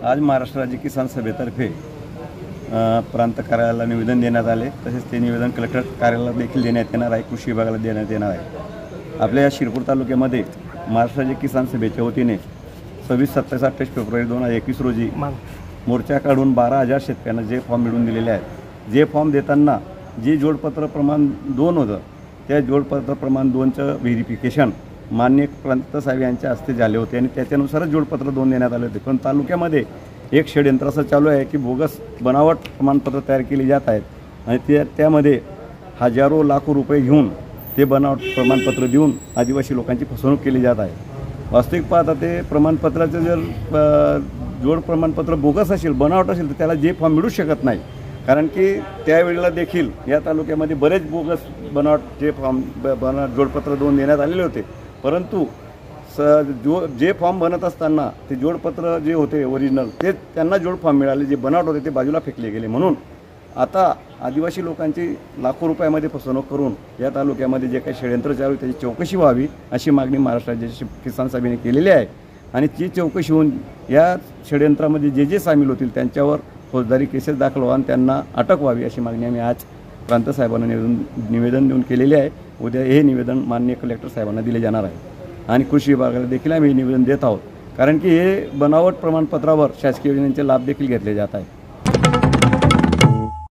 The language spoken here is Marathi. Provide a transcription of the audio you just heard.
आज महाराष्ट्र राज्य किसान सभेतर्फे प्रांत कार्यालयाला निवेदन देण्यात आले। तसेच ते निवेदन कलेक्टर कार्यालयाला देखील देण्यात येणार आहे, कृषी विभागाला देण्यात येणार आहे। आपल्या या शिरपूर तालुक्यामध्ये महाराष्ट्र राज्य किसान सभेच्या वतीने 26, 27, 28 फेब्रुवारी 2021 रोजी मोर्चा काढून 12,000 शेतकऱ्यांना जे फॉर्म मिळवून दिलेले आहेत। जे फॉर्म देताना जे जोडपत्र प्रमाण 2 होतं, त्या जोडपत्र प्रमाण 2चं व्हेरिफिकेशन माननीय प्रांत साहेब यांच्या हस्ते झाले होते आणि त्याच्यानुसारच जोडपत्र 2 देण्यात आले होते। पण तालुक्यामध्ये एक षडयंत्र असं चालू आहे की बोगस बनावट प्रमाणपत्र तयार केली जात आहेत आणि त्यामध्ये हजारो लाखो रुपये घेऊन ते बनावट प्रमाणपत्र देऊन आदिवासी लोकांची फसवणूक केली जात आहे। वास्तविक पाहता ते प्रमाणपत्राचं जर जोड प्रमाणपत्र बोगस असेल, बनावट असेल, तर त्याला जे फॉर्म मिळू शकत नाही। कारण की त्यावेळेला देखील या तालुक्यामध्ये बरेच बोगस बनावट जे फॉर्म जोडपत्र 2 देण्यात आलेले होते। परंतु जे फॉर्म बनत असताना ते जोडपत्र जे होते ओरिजिनल ते त्यांना जोड फॉर्म मिळाले, जे बनावट होते ते बाजूला फेकले गेले। म्हणून आता आदिवासी लोकांची लाखो रुपयामध्ये फसवणूक करून या तालुक्यामध्ये जे काही षडयंत्र चालू आहे त्याची चौकशी व्हावी अशी मागणी महाराष्ट्र राज्य किसान सभेने केलेली आहे आणि ती चौकशी होऊन या षडयंत्रामध्ये जे सामील होतील त्यांच्यावर फौजदारी केसेस दाखल व्हावा आणि त्यांना अटक व्हावी अशी मागणी आम्ही आज प्रांत साहेबांना निवेदन देऊन केलेले आहे। उद्या हे निवेदन माननीय कलेक्टर साहेबांना दिले जाणार आहे आणि कृषी विभागाला देखील आम्ही निवेदन देत आहोत। कारण की हे बनावट प्रमाणपत्रावर शासकीय योजनांचे लाभ देखील घेतले जात आहेत।